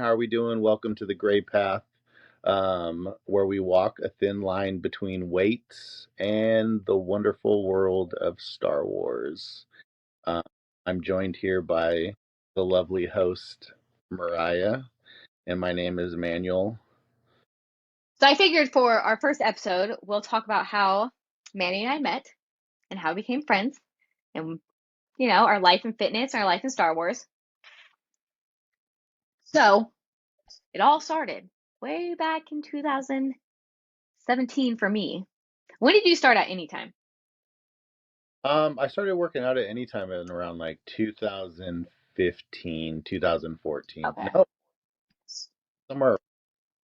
How are we doing? Welcome to the Gray Path, where we walk a thin line between weights and the wonderful world of Star Wars. Uh, I'm joined here by the lovely host, Mariah, and my name is Manuel. So I figured for our first episode, we'll talk about how Manny and I met and how we became friends and, our life in fitness and our life in Star Wars. So it all started way back in 2017 for me. When did you start at Anytime? I started working out at any time in around like 2015, 2014. Okay. No, somewhere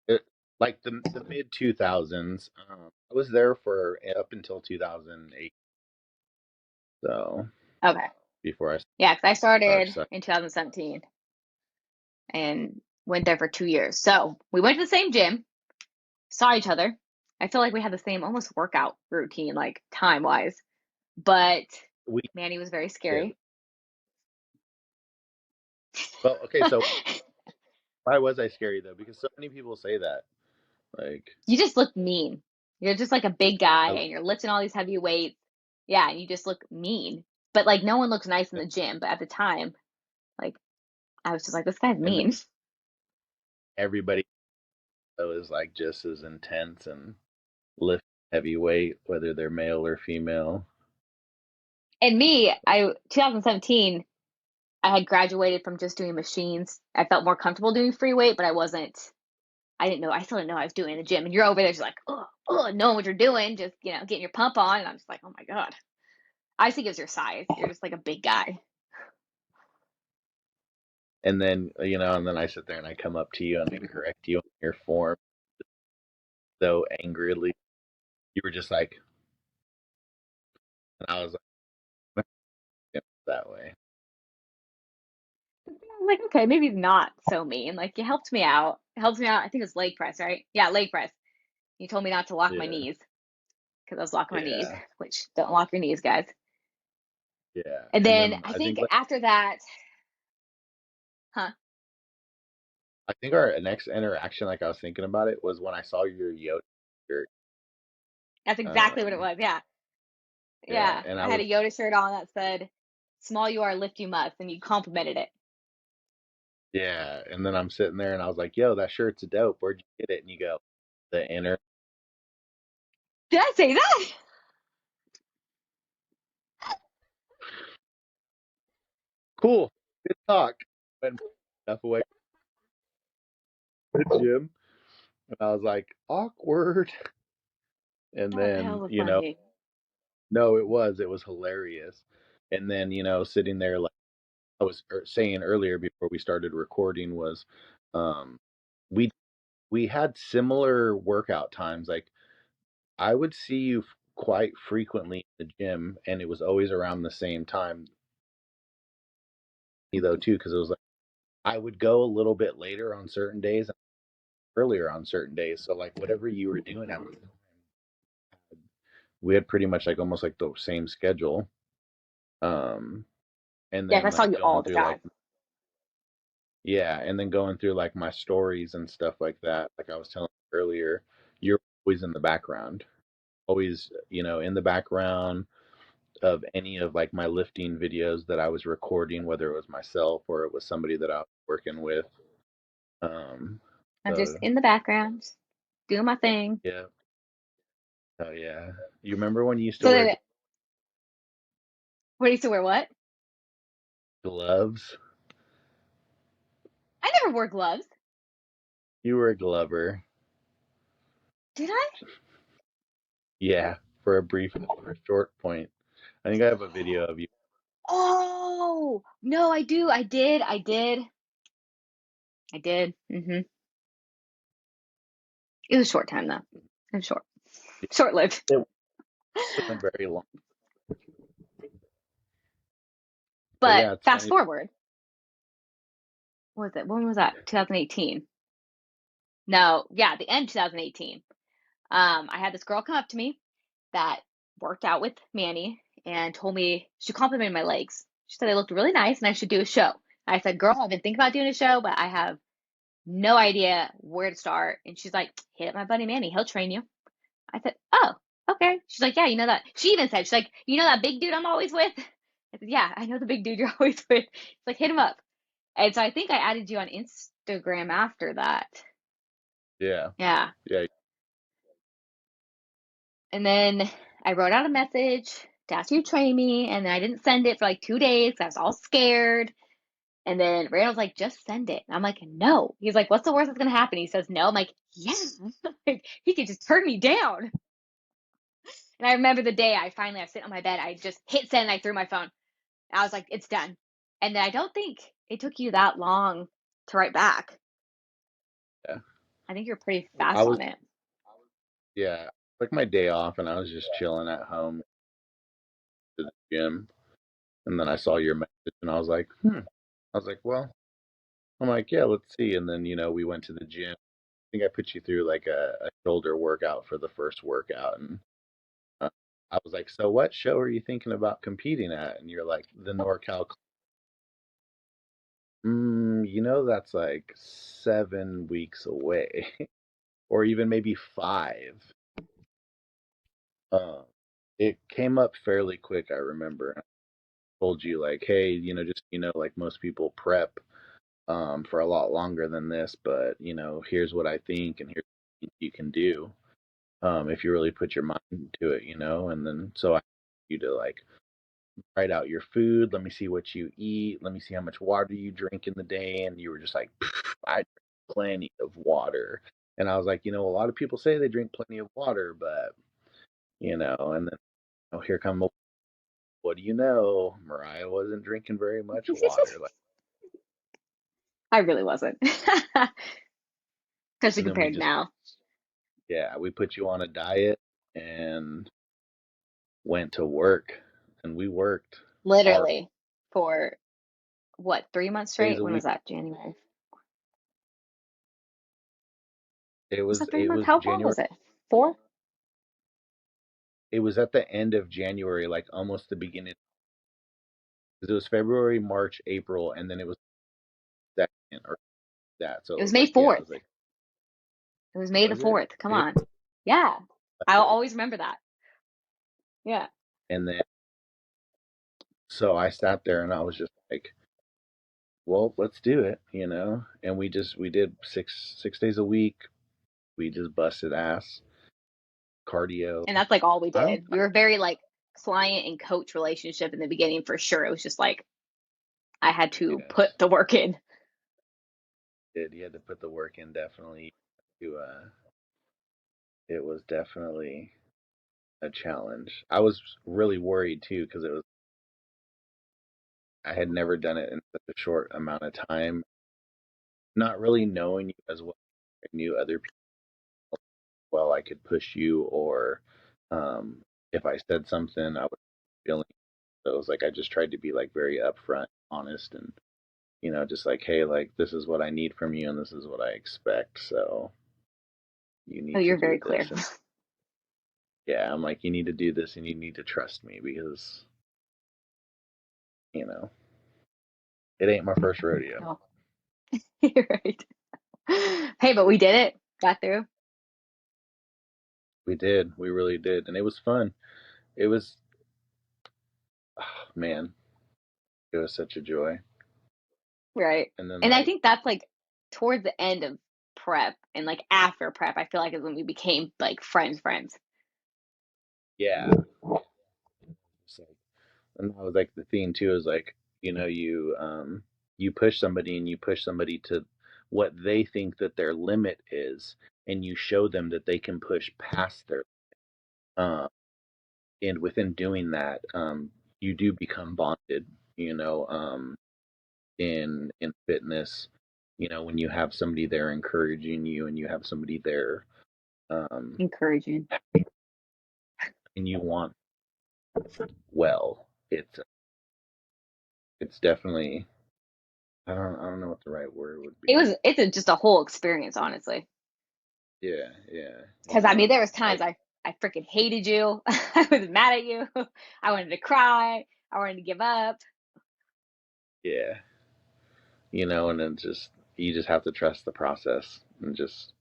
it, like the mid 2000s. I was there for up until 2008. So Okay. before I Yeah, because I started started sucking. in 2017 and went there for 2 years. So we went to the same gym, saw each other. I feel like we had the same almost workout routine, like time wise, but We Manny was very did. scary. Well, okay, so why was I scary though? Because so many people say that. Like, You just look mean. You're just like a big guy I, and you're lifting all these heavy weights. Yeah, and you just look mean. But like no one looks nice in the gym. But at the time, like I was just like, this guy's and then mean. everybody is like just as intense and lift heavy weight, whether they're male or female. And me, I 2017, I had graduated from just doing machines. I felt more comfortable doing free weight, but I didn't know, I still didn't know I was doing in the gym. And you're over there just like, oh, knowing what you're doing, just, getting your pump on. And I'm just like, oh my God. I think it's your size. You're just like a big guy. And then and then I sit there and I come up to you and I correct you on your form so angrily. You were just like, and I was like, that way. I'm like, okay, maybe he's not so mean. Like, you helped me out. Helped me out. I think it's leg press, right? Yeah, leg press. You told me not to lock my Yeah, knees because I was locking my knees, yeah, which don't lock your knees, guys. yeah. And And then then I think after that, huh? I think our next interaction, like I was thinking about it, was when I saw your Yoda shirt. That's exactly what it Um, was. Yeah. yeah, Yeah. and I I had was a Yoda shirt on that said, small you are, lift you must. And you complimented it. yeah, and then I'm sitting there and I was like, "Yo, that shirt's dope. Where'd you get it?" And you go, "The inner." Did I say that? Cool, good talk. Went stuff away from the gym, and I was like, "Awkward." And That was then hella funny. no, it was hilarious. And then sitting there like I was saying earlier before we started recording was, um, we we had similar workout times. Like I would see you quite frequently in the gym, and it was always around the same time, though, too, because it was like I would go a little bit later on certain days, and earlier on certain days. So like whatever you were doing, we had pretty much like almost like the same schedule. Um, and Yes, I then saw like you all going the through like time. yeah, and then going through like my stories and stuff like that. Like I was telling you earlier, you're always in the background, always in the background of any of like my lifting videos that I was recording, whether it was myself or it was somebody that I was working with. Um, I'm just so in the background, doing my thing. yeah, oh yeah. You remember when you used to So wear then, what do you say, wear what? gloves? I never wore gloves. You were a glover, Did I? yeah, for a short point. I think I have a video of you. Oh, no, I do. I did. I did. I did. It was a short time though. It was short lived. It wasn't very long, but But yeah, it's fast funny. forward, what was it? When was that? 2018. No, yeah, the end 2018. I had this girl come up to me that worked out with Manny and told me she complimented my legs. She said they looked really nice and I should do a show. I said, girl, I've been thinking about doing a show, but I have no idea where to start. And she's like, hit up my buddy Manny, he'll train you. I said, oh, okay. She's like, yeah, you know that. She even said, she's like, you know that big dude I'm always with? I said, yeah, I know the big dude you're always with. It's like, hit him up. And so I think I added you on Instagram after that. Yeah. Yeah. Yeah. And then I wrote out a message to ask you to train me. And then I didn't send it for like 2 days. I was all scared. And then Randall's like, just send it. And I'm like, no. He's like, what's the worst that's going to happen? He says, no. I'm like, yeah. Like, he could just turn me down. And I remember the day I was sitting on my bed. I just hit send and I threw my phone. I was like, it's done. And then I don't think it took you that long to write back. Yeah. I think you're pretty I fast was, on it. yeah, like my day off and I was just chilling at home to the gym. And then I saw your message and I was like, hmm. I was like, well, I'm like, yeah, let's see. And then, we went to the gym. I think I put you through like a shoulder workout for the first workout. And uh, I was like, so what show are you thinking about competing at? And you're like, the NorCal. That's like 7 weeks away, or even maybe 5. Um, it came up fairly quick, I remember. I told you like, hey, just like most people prep for a lot longer than this, but here's what I think and here's what you can do if you really put your mind to it, and then so I asked you to like write out your food, let me see what you eat, let me see how much water you drink in the day, and you were just like, I drink plenty of water. And I was like, a lot of people say they drink plenty of water, but and then here come, what do you know? Mariah wasn't drinking very much water. Like, I really wasn't. Especially and then we compared to just, now. yeah, we put you on a diet and went to work, and we worked hard Literally for what, 3 months days straight? a When week. was that? January. It Was was that three it months? was How long January. was it? 4? It was at the end of January, like almost the beginning, because it was February, March, April, and then it was second or that. So It it was was May like, yeah, it 4th. was like, It was May the was it? 4th. Come It on. Yeah. I'll was. always remember that. Yeah. And then so I sat there and I was just like, well, let's do it, And we did 6 days a week. We just busted ass cardio. And that's like all we I don't. did. We were very like client and coach relationship in the beginning for sure. It was just like I had to put Yes, the work in. did you had to put the work in definitely. To it was definitely a challenge. I was really worried too because I had never done it in such a short amount of time. Not really knowing you as well, I knew other people well. I could push you, or um, if I said something, I was feeling. So it was like I just tried to be like very upfront, honest, and just like, hey, like this is what I need from you, and this is what I expect. So you Oh, need to you're do very clear. this, and yeah, I'm like, you need to do this, and you need to trust me because you know it ain't my first rodeo. Oh, you're right. Hey, but we did it. Got through. We did, we really did, and it was fun. It was, oh, man, it was such a joy. Right. And then And I like, think that's like towards the end of prep and like after prep, I feel like is when we became like friends. yeah, it's like, and that was like the theme too. Is like, you push somebody and you push somebody to what they think that their limit is, and you show them that they can push past their. Um, and within doing that, you do become bonded. You know, in fitness, when you have somebody there encouraging you, and you have somebody there, um, Encouraging. and you want well, it's definitely, I don't know what the right word would be. Just a whole experience, honestly. Yeah, yeah, Because I mean, there was times I freaking hated you. I was mad at you. I wanted to cry. I wanted to give up. yeah, and then just you just have to trust the process and just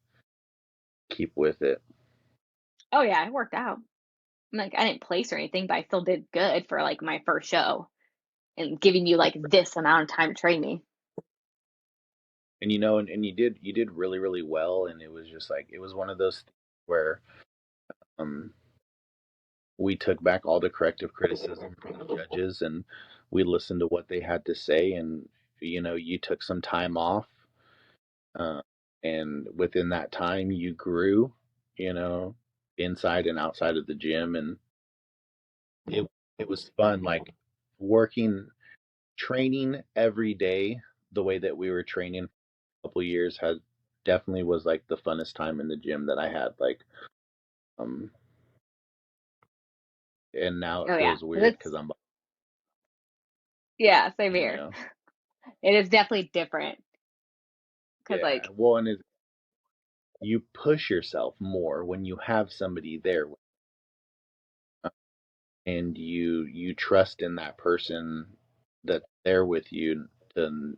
keep with it. Oh yeah, it worked out. Like I didn't place or anything, but I still did good for like my first show and giving you like this amount of time to train me. And and you did really really well, and it was just like it was one of those things where um we took back all the corrective criticism from the judges, and we listened to what they had to say, and you took some time off, uh, and within that time you grew, you know inside and outside of the gym, and it it was fun, like working, training every day the way that we were training for a couple years had definitely was like the funnest time in the gym that I had, like um and now it Oh yeah, feels weird because it's I'm yeah, same you here. know It is definitely different because yeah, like well, and you push yourself more when you have somebody there, and you trust in that person that's there with you to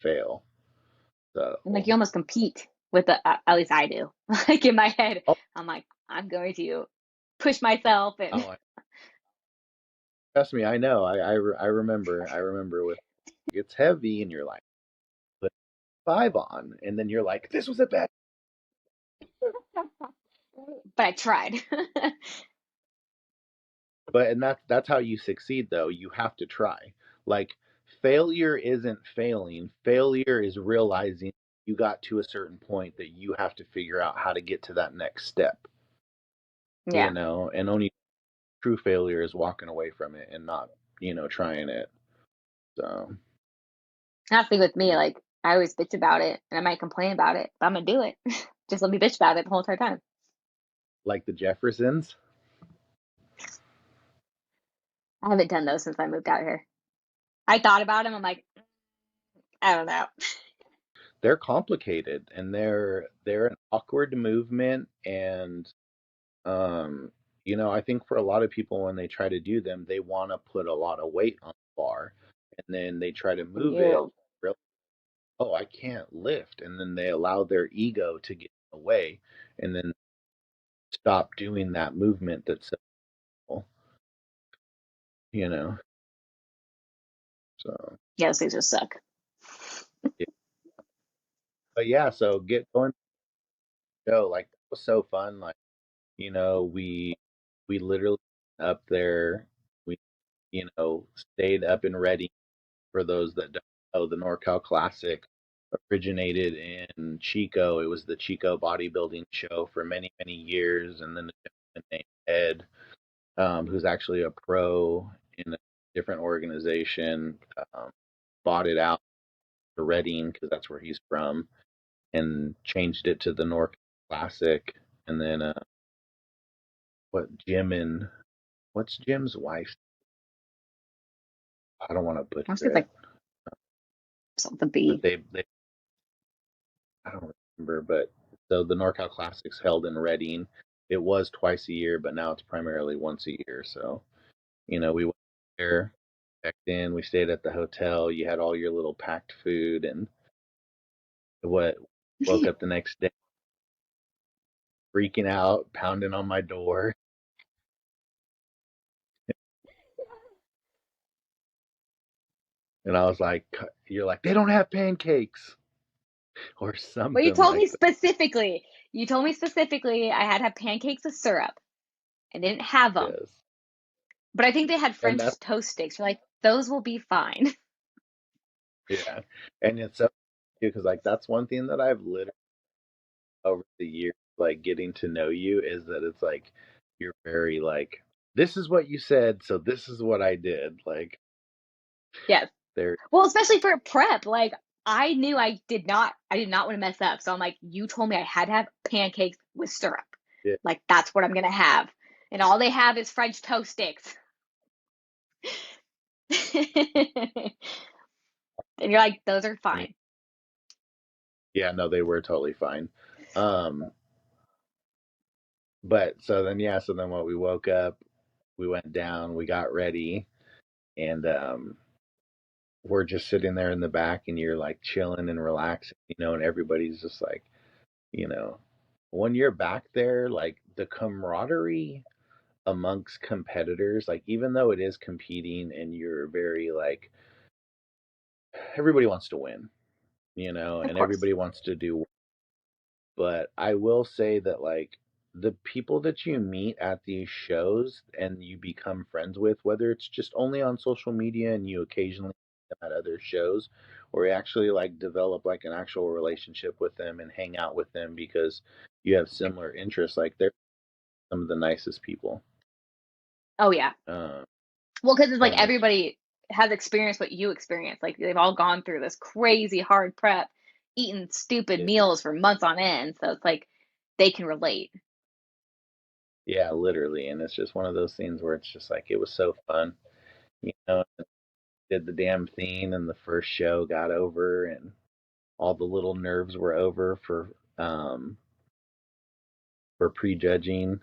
fail. like So you almost compete with the at least I do. Like in my head, oh, I'm like I'm going to push myself and oh, trust me, I know. I remember with it's heavy, and you're like, put 5 on, and then you're like, this was a bad. but I tried. But and that's how you succeed, though. You have to try. Like, failure isn't failing. Failure is realizing you got to a certain point that you have to figure out how to get to that next step. Yeah. And only true failure is walking away from it and not, trying it. So, That's the thing with me, like I always bitch about it and I might complain about it, but I'm gonna do it. Just let me bitch about it the whole entire time. like the Jeffersons, I haven't done those since I moved out here. I thought about them. I'm like, I don't know. they're complicated, and they're an awkward movement, and um I think for a lot of people when they try to do them, they want to put a lot of weight on the bar, and then they try to move it. Ew. Real, oh, I can't lift, and then they allow their ego to get in the way, and then stop doing that movement that's so cool, you know. So, Yeah, those things just suck. yeah. But yeah, so get going. Go, like that was so fun. Like, we literally up there. We stayed up and ready. For those that don't know, the NorCal Classic originated in Chico. It was the Chico bodybuilding show for many, many years. And then a gentleman named Ed, who's actually a pro in a different organization, um, bought it out to Reading because that's where he's from, and changed it to the NorCal Classic. And then what Jim and what's Jim's wife? I don't want to I was butcher just it, like something but B. they I don't remember, but so the NorCal Classic's held in Reading. It was twice a year, but now it's primarily once a year. So, we went there, checked in, we stayed at the hotel. You had all your little packed food, and what woke up the next day freaking out, pounding on my door, and I was like, "You're like they don't have pancakes or Well, you something told me like that." specifically. You told me specifically I had to have pancakes with syrup. I didn't have them, Yes, but I think they had and French that's toast sticks. You're like, those will be fine. yeah, and it's so because like that's one thing that I've literally over the years, like getting to know you, is that it's like you're very like, this is what you said, so this is what I did. Like Yes. there, Well, especially for prep, like I knew I did not want to mess up. So I'm like, you told me I had to have pancakes with syrup. yeah, Like that's what I'm gonna have. And all they have is French toast sticks. And you're like, those are I mean, fine. yeah, no, they were totally fine. Um, but so then yeah, so then what we woke up, we went down, we got ready, and we're just sitting there in the back and you're like chilling and relaxing, and everybody's just like, you know, when you're back there, like the camaraderie amongst competitors, like even though it is competing and you're very like, everybody wants to win, Of and course. everybody wants to do. But I will say that like the people that you meet at these shows and you become friends with, whether it's just only on social media and you occasionally meet them at other shows, or you actually like develop like an actual relationship with them and hang out with them because you have similar interests, like they're some of the nicest people. Oh yeah. Um, Well, because it's like and it's everybody has experienced what you experienced. Like they've all gone through this crazy hard prep, eating stupid it, meals for months on end. So it's like they can relate. yeah, literally, and it's just one of those things where it's just like it was so fun, you know. Did the damn thing, and the first show got over, and all the little nerves were over for prejudging.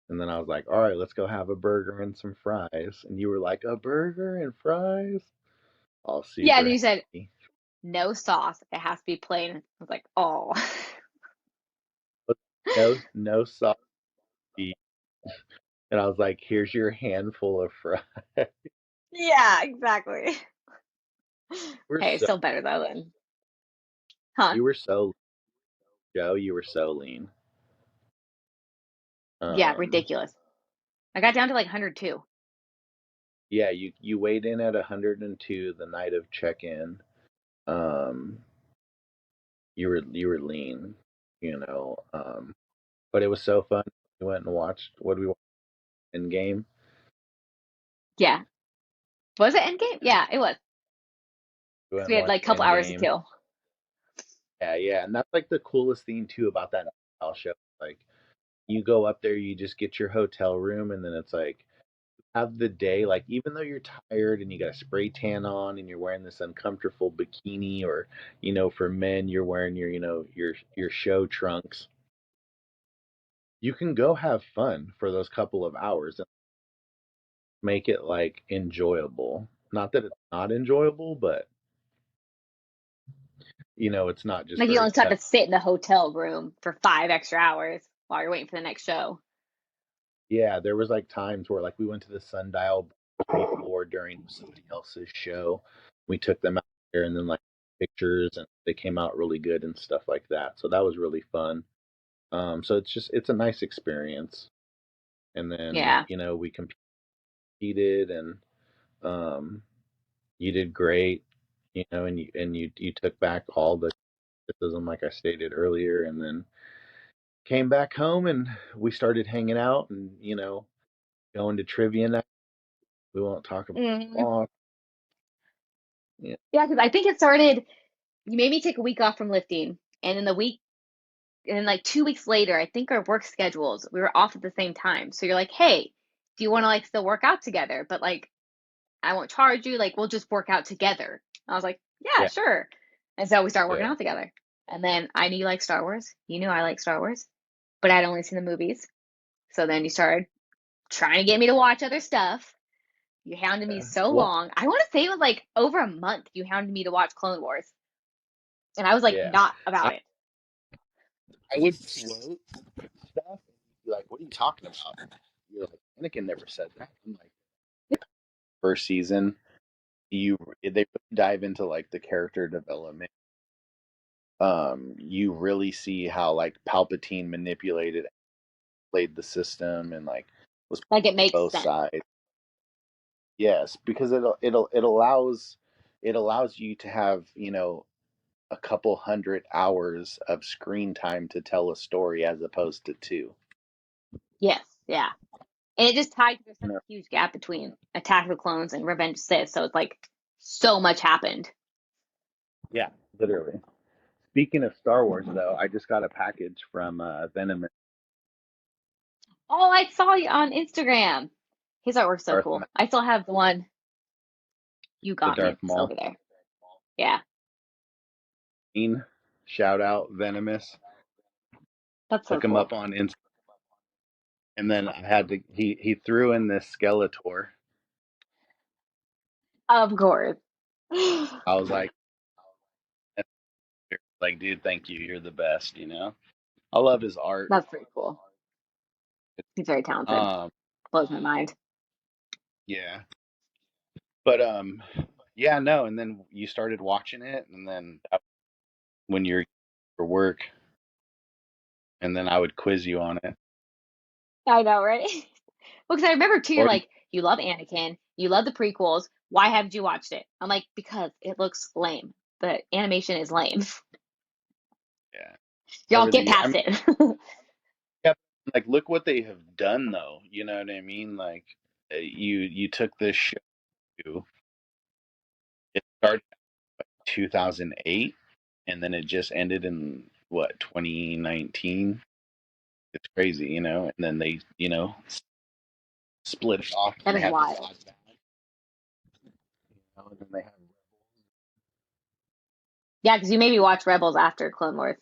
And then I was like, all right, let's go have a burger and some fries. And you were like, a burger and fries? All Yeah, and super you said happy. no sauce. It has to be plain. I was like, oh. But no sauce. And I was like, here's your handful of fries. Yeah, exactly. We're Hey, so still better though than, huh? you were so Joe, you were so lean. Yeah, Um ridiculous. I got down to like 102. yeah, you weighed in at 102 the night of check-in. Um you were lean, you know. But it was so fun. We went and watched what did we watch in game? Yeah. Was it Endgame? Yeah, it was. We went Because we and had like watched a couple hours to Endgame. kill. Yeah, yeah, and that's like the coolest thing too about that style show. Like you go up there, you just get your hotel room, and then it's like have the day. Like even though you're tired and you got a spray tan on and you're wearing this uncomfortable bikini, or for men you're wearing your show trunks. You can go have fun for those couple of hours and make it like enjoyable. Not that it's not enjoyable, but it's not just Like you very don't just have cut. to sit in the hotel room for 5 extra hours while you're waiting for the next show. Yeah, there was like times where like we went to the Sundial before during somebody else's show. We took them out there and then like pictures and they came out really good and stuff like that. So that was really fun. So it's a nice experience. And then, Yeah. we competed and um you did great, and you took back all the criticism like I stated earlier, and then came back home and we started hanging out and, going to trivia night. We won't talk about Hmm. long. Yeah. Yeah, because I think it started, you made me take a week off from lifting. And then and then like 2 weeks later, I think our work schedules, we were off at the same time. So you're like, hey, do you want to like still work out together? But like, I won't charge you. Like, we'll just work out together. I was like, yeah, Yeah. sure. And so we started working Yeah. out together. And then I knew you like Star Wars. You knew I like Star Wars, but I'd only seen the movies. So then you started trying to get me to watch other stuff. You hounded me Yeah. so Well, long. I want to say it was like over a month you hounded me to watch Clone Wars. And I was like, yeah. not I, about it. I would quote stuff and you'd be like, what are you talking about? You're like, Anakin never said that. I'm like, first season, they really dive into like the character development. You really see how like Palpatine manipulated, played the system, and like was Like, it makes both sense. sides. Yes, because it allows you to have a couple hundred hours of screen time to tell a story as opposed to two. Yes, yeah. And it just tied to there's You such know? a huge gap between Attack of the Clones and Revenge of the Sith. So it's like so much happened. Yeah, literally. Speaking of Star Wars, though, I just got a package from Venom Oh, I saw you on Instagram. His artwork's so Darth cool. I still have the one you the got me. Darth It's Maul. over there. Yeah, Shout out Venomous. that's so Look him cool. up on Insta. And then I had to. He threw in this Skeletor. Of course. I was like, dude, thank you. You're the best. I love his art. That's pretty cool. He's very talented. Um, Blows my mind. yeah, but yeah, no. And then you started watching it, and then when you're for work, and then I would quiz you on it, I know, right? Well, because I remember too, you're or like, you love Anakin, you love the prequels. Why haven't you watched it? I'm like, because it looks lame. The animation is lame. yeah, Y'all over get the. I past mean, it. yeah, like look what they have done, though. You know what I mean? Like, you took this show. It started 2008, and then it just ended in what 2019. It's crazy, and then they split it off, and That they is have the wild. flashback, and then they have Yeah, because you made me watch Rebels after Clone Wars.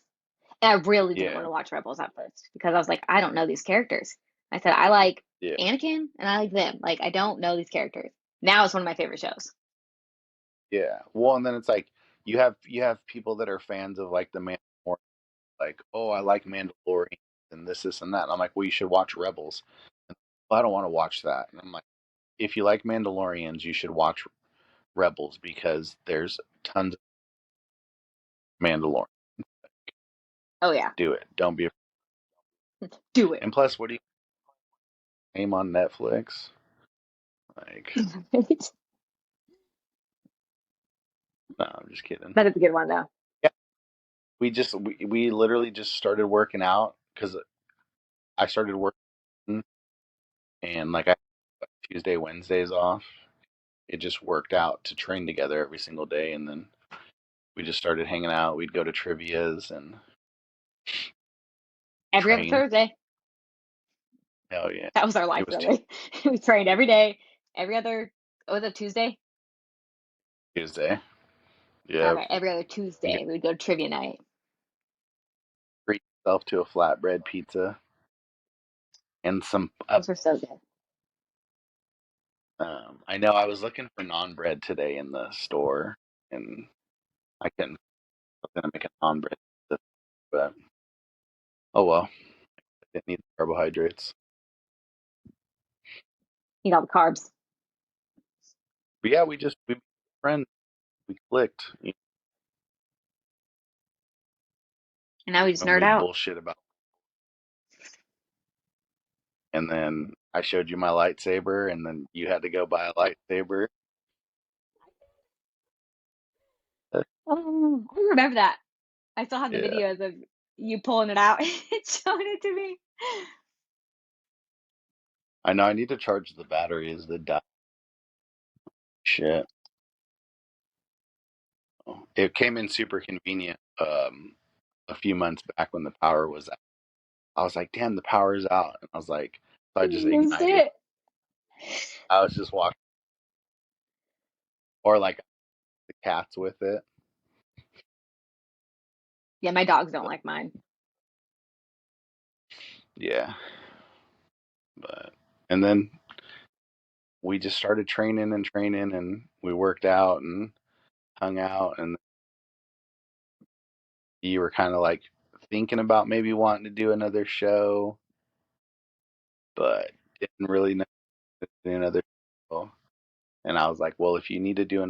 And I really didn't want yeah, to watch Rebels at first because I was like, I don't know these characters. I said, I like yeah, Anakin and I like them. Like, I don't know these characters. Now it's one of my favorite shows. yeah. Well, and then it's like you have people that are fans of like the Mandalorian, like, oh, I like Mandalorian and this and that. And I'm like, well, you should watch Rebels. And, well, I don't want to watch that. And I'm like, if you like Mandalorians, you should watch Rebels because there's tons of Mandalorian. Oh, yeah. Do it. Don't be afraid. Do it. And plus, what do you name on Netflix? Like, no, I'm just kidding. That is a good one, though. Yeah, we literally just started working out because I started working, and like I had Tuesday, Wednesdays off. It just worked out to train together every single day, and then we just started hanging out. We'd go to trivia's and Every other train. Thursday. Hell yeah, That was our it life, was really. We trained every day. Every other, oh, was it Tuesday? Tuesday. Yeah, Okay, every other you Tuesday we would go to trivia night. treat yourself to a flatbread pizza and some. Those were so good. I know I was looking for naan bread today in the store, and I couldn't. I was gonna make a naan bread, pizza, but oh well. I didn't need the carbohydrates. Eat all the carbs. But yeah, we friends. We clicked And now we just when nerd we out. bullshit about. And then I showed you my lightsaber, and then you had to go buy a lightsaber. Oh, I remember that. I still have the Yeah, videos of you pulling it out and showing it to me. I know. I need to charge the batteries. The shit. It came in super convenient. A few months back when the power was out, I was like, "Damn, the power's out," and I was like, so I just You used ignited. it. I was just walking, or like the cats with it. Yeah, my dogs don't But like mine. yeah, but and then we just started training, and we worked out and hung out, and you were kind of like thinking about maybe wanting to do another show, but didn't really know to do another show. And I was like, well, if you need to do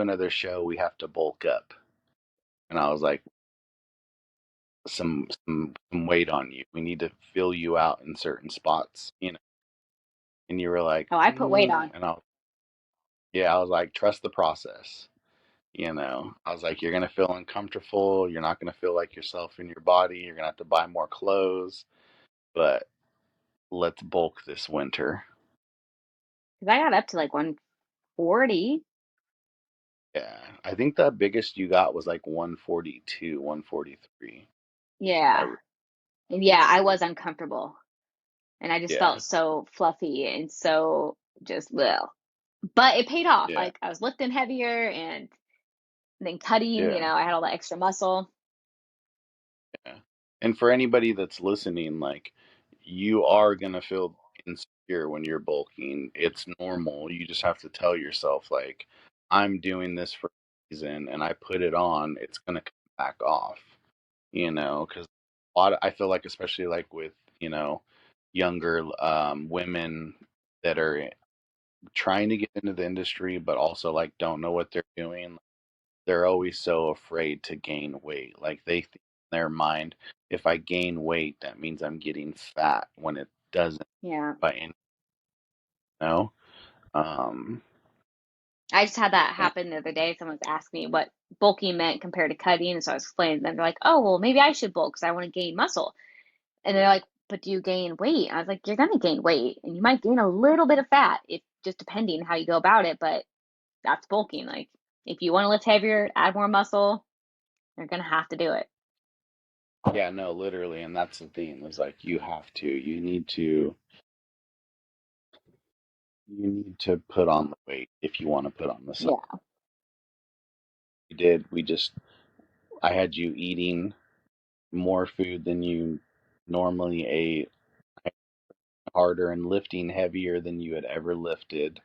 another show, we have to bulk up. And I was like, some weight on you. We need to fill you out in certain spots. And you were like, Oh, I put weight on. and I was like, trust the process. I was like, you're gonna feel uncomfortable. You're not gonna feel like yourself in your body. You're gonna have to buy more clothes, but let's bulk this winter. Because I got up to like 140. Yeah, I think the biggest you got was like 142, 143. I, Yeah. And yeah, I was uncomfortable. And I just yeah, felt so fluffy and so just well. But it paid off. yeah, Like I was lifting heavier and then cutting, yeah, I had all the extra muscle. yeah. And for anybody that's listening, like you are gonna feel insecure when you're bulking. It's normal. You just have to tell yourself, like, I'm doing this for a reason, and I put it on, it's gonna come back off, because I feel like, especially like with younger women that are trying to get into the industry, but also like don't know what they're doing. They're always so afraid to gain weight. Like they think in their mind, if I gain weight, that means I'm getting fat when it doesn't Yeah. by any, know. Um, I just had that and happen the other day. Someone was asking me what bulking meant compared to cutting, and so I was explaining to them. They're like, "Oh, well, maybe I should bulk because I want to gain muscle." And they're like, "But do you gain weight?" And I was like, "You're gonna gain weight, and you might gain a little bit of fat, if just depending how you go about it. But that's bulking. Like, if you want to lift heavier, add more muscle, you're gonna have to do it." yeah, no, literally, and that's the thing. Is like you need to put on the weight if you want to put on the size. Yeah. We did. I had you eating more food than you normally ate, harder and lifting heavier than you had ever lifted.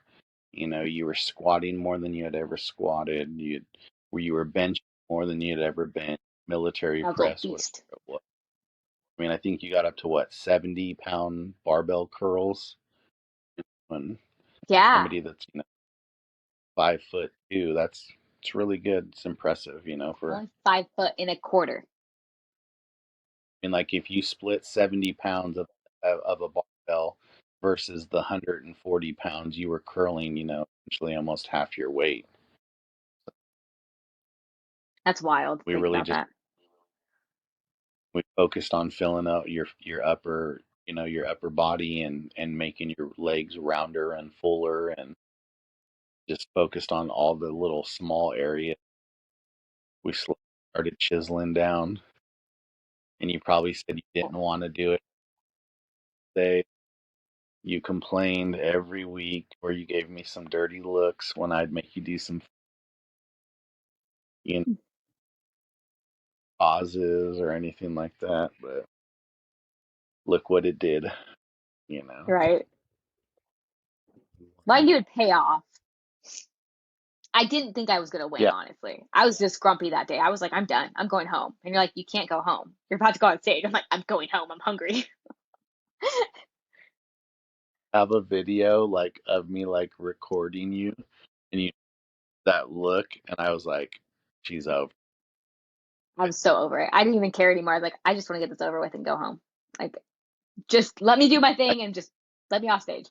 You were squatting more than you had ever squatted. You were benching more than you had ever been. Military I was a little press, whatever beast. it was. I mean, I think you got up to what, 70-pound barbell curls. And Yeah. somebody that's 5'2", it's really good. It's impressive. I'm For only 5 foot and a quarter. I mean, like if you split 70 pounds of a barbell versus the 140 pounds you were curling, essentially almost half your weight. That's wild to We think really about just that. we focused on filling out your upper body and making your legs rounder and fuller, and just focused on all the little small areas. We started chiseling down, and you probably said you didn't want to do it. They You complained every week, or you gave me some dirty looks when I'd make you do some you pauses or anything like that. But look what it did, you know. Right. Well, I knew it'd pay off. I didn't think I was gonna win, Yeah, honestly. I was just grumpy that day. I was like, I'm done. I'm going home. And you're like, you can't go home. You're about to go on stage. I'm like, I'm going home. I'm hungry. have a video like of me like recording you, and you that look, and I was like, she's over. I was so over it. I didn't even care anymore. I was like, I just want to get this over with and go home. Like, just let me do my I thing and just let me off stage.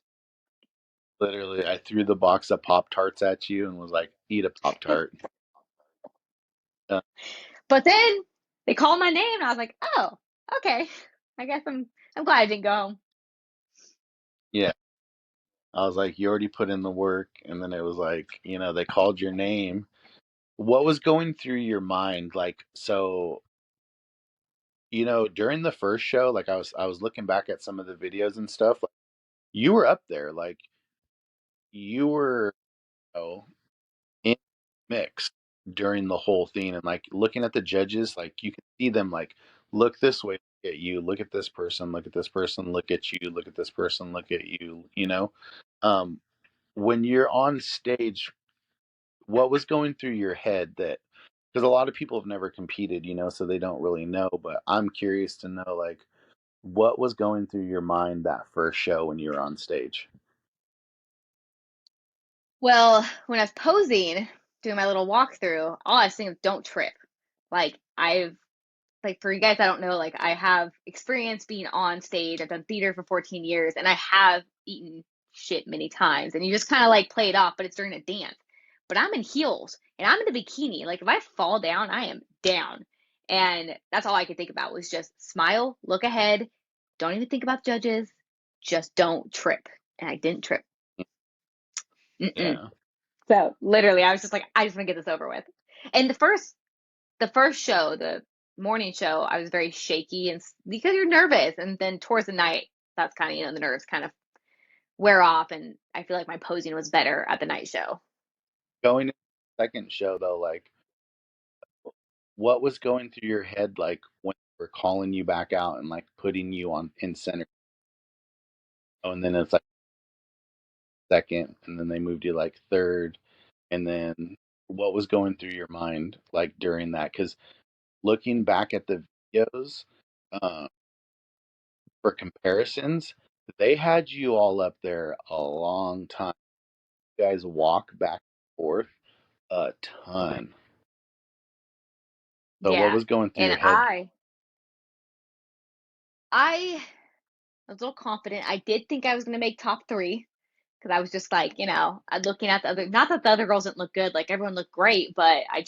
literally I threw the box of Pop Tarts at you and was like, eat a Pop Tart. But then they called my name and I was like, oh, okay. I guess I'm glad I didn't go home. Yeah. I was like, you already put in the work, and then it was like, they called your name. What was going through your mind? Like, so, during the first show, like I was looking back at some of the videos and stuff, like, you were up there, like you were, in the mix during the whole thing, and like looking at the judges, like you can see them like look this way, look at you, look at this person, look at this person, look at you, look at this person, look at you, um when you're on stage, what was going through your head? That because a lot of people have never competed, so they don't really know, but I'm curious to know, like, what was going through your mind that first show when you were on stage? Well, when I was posing, doing my little walkthrough, all I was saying was don't trip. Like I've like for you guys I don't know, like I have experience being on stage. I've done theater for 14 years and I have eaten shit many times. And you just kind of like play it off, but it's during a dance. But I'm in heels and I'm in a bikini. Like if I fall down, I am down. And that's all I could think about was just smile, look ahead, don't even think about the judges, just don't trip. And I didn't trip. Mm-mm. Yeah. So literally, I was just like, I just want to get this over with. And the first show, the morning show, I was very shaky and because you're nervous, and then towards the night, that's kind of the nerves kind of wear off, and I feel like my posing was better at the night show. Going into the second show though, like, what was going through your head, like when they were calling you back out and like putting you on in center? Oh, and then it's like second, and then they moved you like third, And then what was going through your mind like during that? Because looking back at the videos uh, for comparisons, they had you all up there a long time. You guys walk back and forth a ton. So what Yeah. was going through And your head? I was a little confident. I did think I was going to make top three because I was just like, looking at the other, not that the other girls didn't look good, like everyone looked great, but I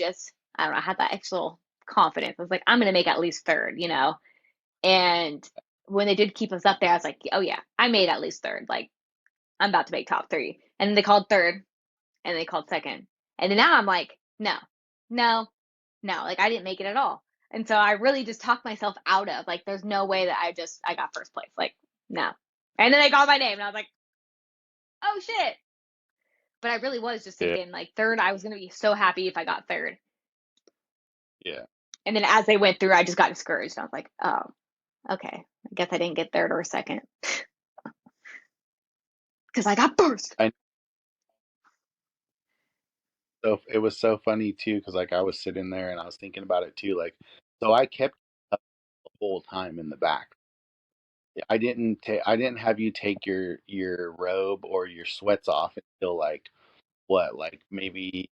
don't know, I had that extra confidence. I was like, I'm going to make at least third. And when they did keep us up there, I was like, oh yeah, I made at least third. Like, I'm about to make top three. And then they called third and they called second. And then now I'm like, no, no, no, like I didn't make it at all. And so I really just talked myself out of like, there's no way that I got first place. Like, no. And then they called my name and I was like, oh shit. But I really was just Yeah, thinking like third, I was going to be so happy if I got third. yeah. And then as they went through, I just got discouraged. I was like, oh, okay. I guess I didn't get third or second because I got first. I So it was so funny too, because like I was sitting there and I was thinking about it too. Like, so I kept up the whole time in the back. I didn't have you take your robe or your sweats off until like what, like maybe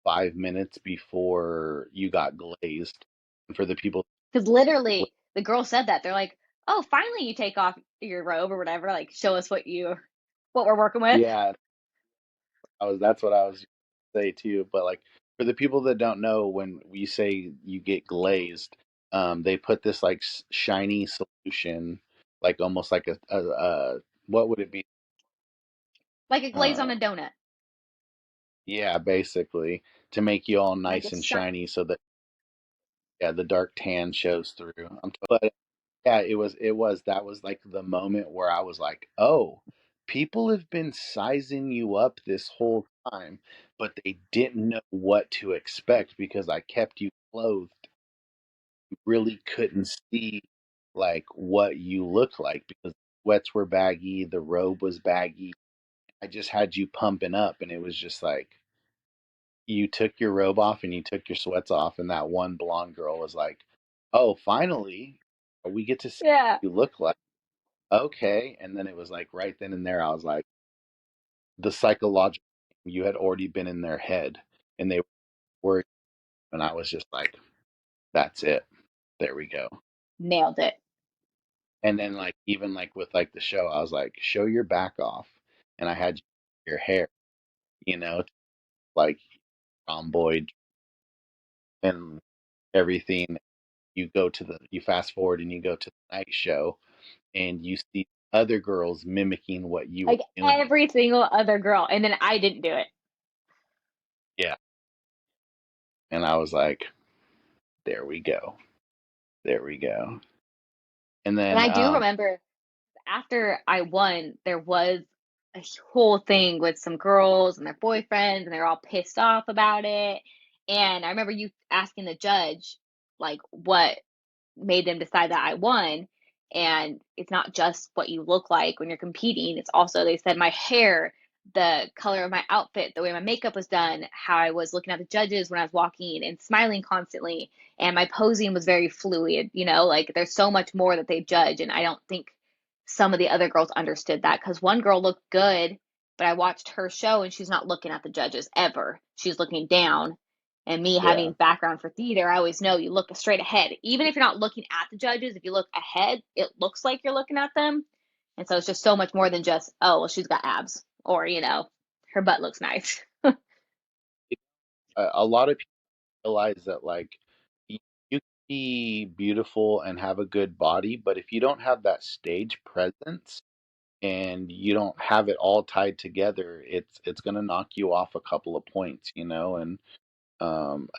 5 minutes before you got glazed. And for the people, Because literally, the girl said that. They're like, oh, finally you take off your robe or whatever. Like, show us what we're working with. yeah, that's what I was gonna say too. But like for the people that don't know, when we say you get glazed, they put this like shiny solution, like almost like a what would it be? Like a glaze Uh, on a donut. yeah, basically to make you all Like nice it's and shiny. shiny, so that yeah, the dark tan shows through. But yeah, it was that was like the moment where I was like, oh, people have been sizing you up this whole time, but they didn't know what to expect because I kept you clothed. You really couldn't see like what you looked like because the sweats were baggy, the robe was baggy. I just had you pumping up, and it was just like you took your robe off and you took your sweats off, and that one blonde girl was like, "Oh, finally, we get to see Yeah. what you look like." Okay, and then it was like right then and there, I was like, the psychological, you had already been in their head, and they were, and I was just like, "That's it. There we go." Nailed it. And then like even like with like the show, I was like, "Show your back off," and I had your hair, you know, like tomboy and everything. You fast forward and you go to the night show and you see other girls mimicking what you were Like doing. every single other girl. And then I didn't do it. Yeah. And I was like, there we go. There we go. And And then, I do remember after I won, there was a whole thing with some girls and their boyfriends, and they're all pissed off about it. And I remember you asking the judge, like, what made them decide that I won. And it's not just what you look like when you're competing. It's also, they said, my hair, the color of my outfit, the way my makeup was done, how I was looking at the judges when I was walking and smiling constantly. And my posing was very fluid. Like there's so much more that they judge. And I don't think some of the other girls understood that because one girl looked good, but I watched her show and she's not looking at the judges ever. She's looking down, and me yeah, having background for theater, I always know you look straight ahead. Even if you're not looking at the judges, if you look ahead, it looks like you're looking at them. And so it's just so much more than just, oh, well, she's got abs or her butt looks nice. a lot of people realize that like you can be beautiful and have a good body, but if you don't have that stage presence and you don't have it all tied together, it's going to knock you off a couple of points, and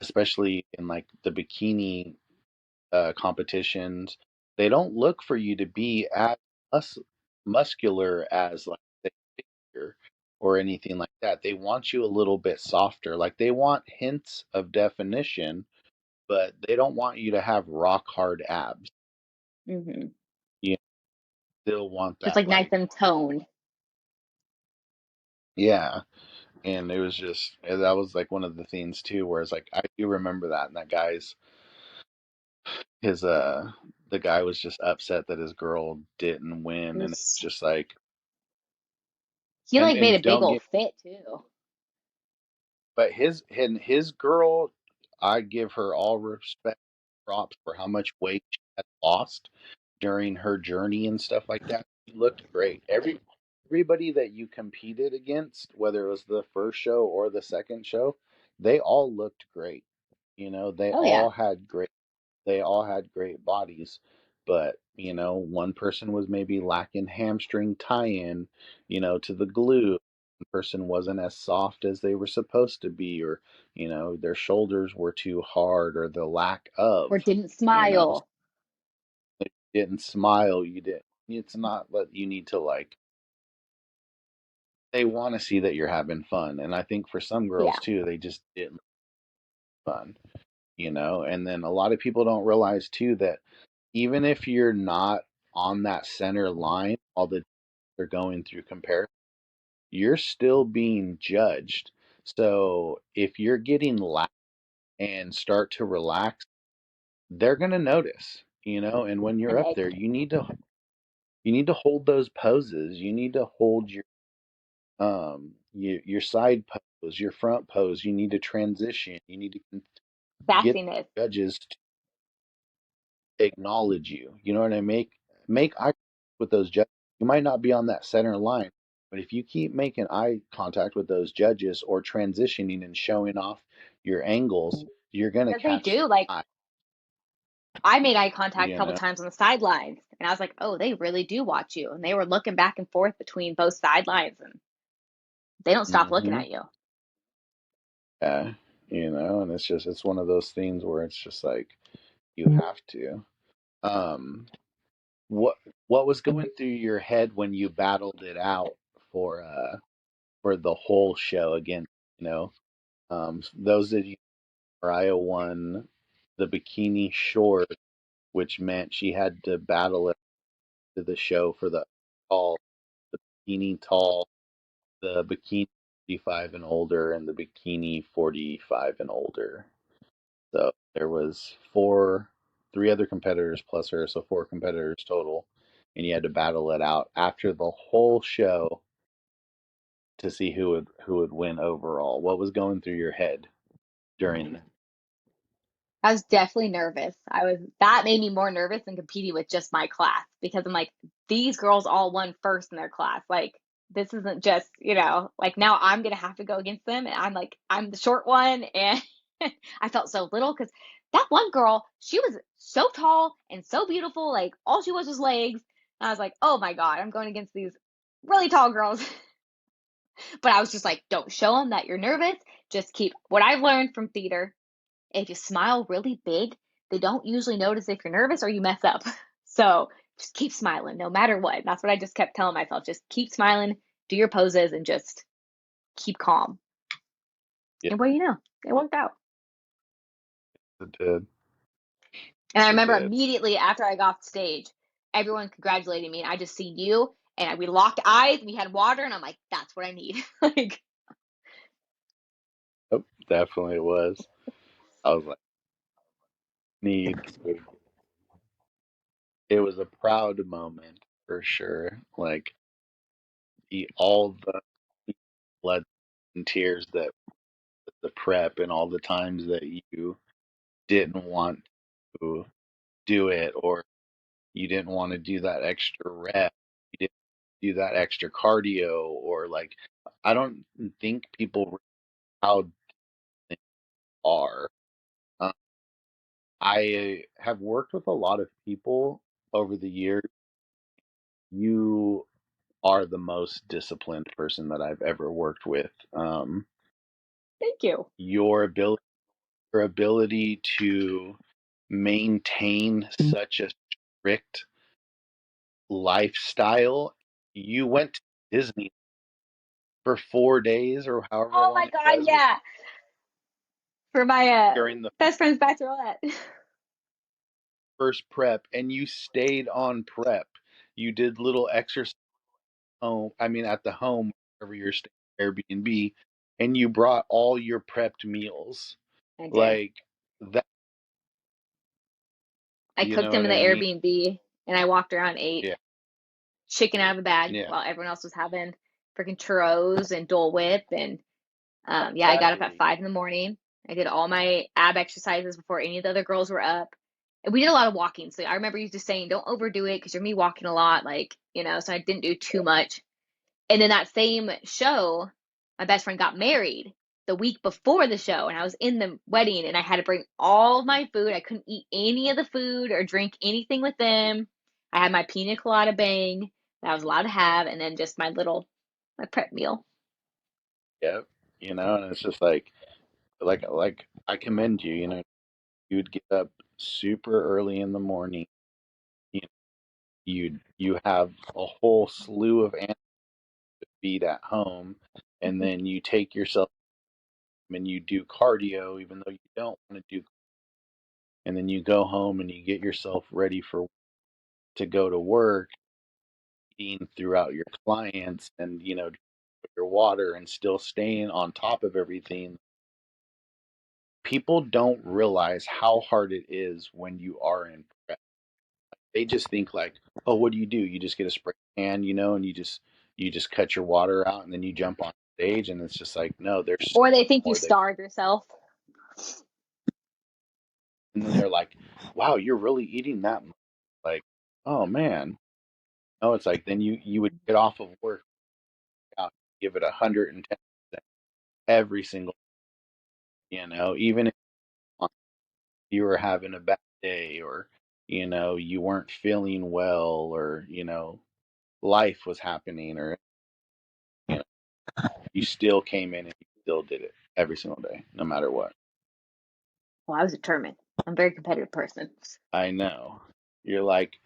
especially in like the bikini competitions, they don't look for you to be as mus- muscular as like say, figure or anything like that. They want you a little bit softer. Like they want hints of definition, but they don't want you to have rock hard abs. Hmm. You still want Just that like nice like and toned. yeah. And it was just that was like one of the things too, where it's like I do remember that, and that guy's his the guy was just upset that his girl didn't It win, and it's was, just like he like made and a big don't old get fit too. but his girl, I give her all respect, props for how much weight she had lost during her journey and stuff like that. She looked great. Everybody that you competed against, whether it was the first show or the second show, they all looked great. You know, Oh yeah. they all had great bodies, but one person was maybe lacking hamstring tie-in, to the glue. One person wasn't as soft as they were supposed to be, or their shoulders were too hard, or the lack of, Or didn't you know, smile. didn't smile. You didn't. It's not that you need to like. They want to see that you're having fun, and I think for some girls Yeah. too, they just didn't have fun. And then a lot of people don't realize too that even if you're not on that center line all the they're going through comparison, you're still being judged. So if you're getting lax and start to relax, they're gonna notice, and when you're And up egg. there, you need to hold those poses. You need to hold your side pose, your front pose. You need to transition. You need to get Sassiness. judges acknowledge you. You know what I mean? Make eye contact with those judges. You might not be on that center line, but if you keep making eye contact with those judges or transitioning and showing off your angles, you're gonna Because they catch their do. Like, eye. I made eye contact a You couple know? times on the sidelines, and I was like, oh, they really do watch you. And they were looking back and forth between both sidelines, and they don't stop looking Hmm. at you. Yeah. And it's one of those things where it's just like you have to. Um, what what was going through your head when you battled it out for the whole show again? You know, those of you Mariah won the bikini short, which meant she had to battle it to the show for the tall, the bikini tall, the bikini 45 and older, and the bikini 45 and older. So there was three other competitors plus her, so four competitors total, and you had to battle it out after the whole show to see who would win overall. What was going through your head during that? I was definitely nervous. That made me more nervous than competing with just my class because I'm like, these girls all won first in their class. Like, this isn't just, like now I'm gonna have to go against them. And I'm like, I'm the short one. And I felt so little because that one girl, she was so tall and so beautiful. Like, all she was legs. And I was like, oh my God, I'm going against these really tall girls. But I was just like, don't show them that you're nervous. Just keep what I've learned from theater, if you smile really big, they don't usually notice if you're nervous or you mess up. So just keep smiling no matter what. That's what I just kept telling myself. Just keep smiling, do your poses, and just keep calm. Yeah, And it worked out. it did. And I It remember did. immediately after I got off stage, everyone congratulating me. And I just seen you and we locked eyes, we had water, and I'm like, that's what I need. Like, Oh, definitely it was. I was like, need. It was a proud moment for sure. Like all the blood and tears that the prep and all the times that you didn't want to do it, or you didn't want to do that extra rep, you didn't do that extra cardio, or like I don't think people realize how they are. Um, I have worked with a lot of people over the years. You are the most disciplined person that I've ever worked with. thank you. Your ability to maintain such a strict lifestyle. You went to Disney for 4 days or however Oh long my it God, was yeah. For my during the best friend's bachelorette. first prep, and you stayed on prep. You did little exercise home. I mean, at the home wherever you're staying, Airbnb. and you brought all your prepped meals. I did. Like that, I you cooked know them what in the I mean? Airbnb and I walked around and ate Yeah. chicken out of a bag Yeah. while everyone else was having freaking churros and Dole Whip. And yeah, I got up at Exactly. 5 in the morning. I did all my ab exercises before any of the other girls were up. And we did a lot of walking. So I remember you just saying, don't overdo it because you're me walking a lot. Like, so I didn't do too much. And then that same show, my best friend got married the week before the show, and I was in the wedding, and I had to bring all of my food. I couldn't eat any of the food or drink anything with them. I had my pina colada bang that I was allowed to have, and then just my prep meal. Yeah. And it's just like I commend you. You'd get up super early in the morning. You you have a whole slew of animals to feed at home, and then you take yourself and you do cardio, even though you don't want to do, and then you go home and you get yourself ready for to go to work, eating throughout your clients, and your water, and still staying on top of everything. People don't realize how hard it is when you are in prep. They just think like, oh, what do? You just get a spray can, and you just cut your water out and then you jump on stage, and it's just like, no, there's so Or they think you more that. starve yourself. And then they're like, wow, you're really eating that much. Like, oh man. No, it's like then you would get off of work, give it 110% every single, even if you were having a bad day, or you weren't feeling well, or life was happening, or you know you still came in and you still did it every single day, no matter what. Well, I was determined. I'm a very competitive person. I know. You're like,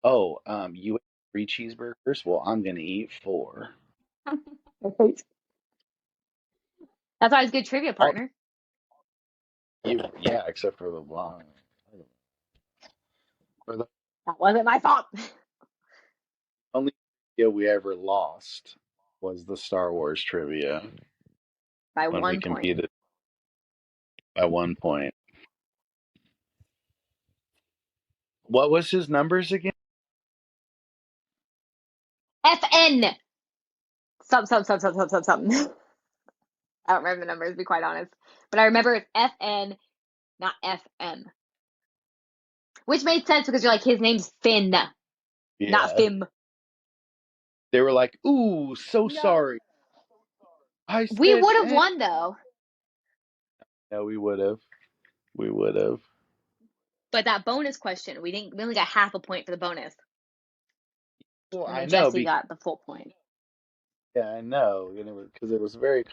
oh, you ate 3 cheeseburgers, well, I'm gonna eat four. That's why I was a good trivia All partner. yeah, except for the one. For the That wasn't my fault. only trivia we ever lost was the Star Wars trivia, By when we 1 point. competed by 1 point. What was his numbers again? FN! Something. I don't remember the numbers, to be quite honest. But I remember it's FN, not FM. Which made sense because you're like, his name's Finn, not Yeah. Fim. They were like, ooh, so No. sorry. I We said, would have won though. no, we would have. We would have. But that bonus question, we only got half a point for the bonus. Well, And I then know, Jesse because, got the full point. yeah, I know. Because it was very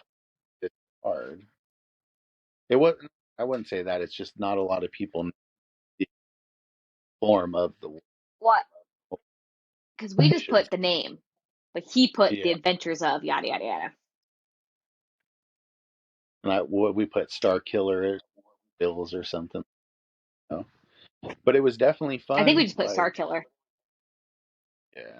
hard. It wasn't, I wouldn't say that. It's just not a lot of people know the form of the What? Because we just nations. put the name, but he put the Yeah. adventures of yada yada yada. And what we put Star Killer Bills or something. You know? But it was definitely I think we fun. just put Star Like, Killer. yeah.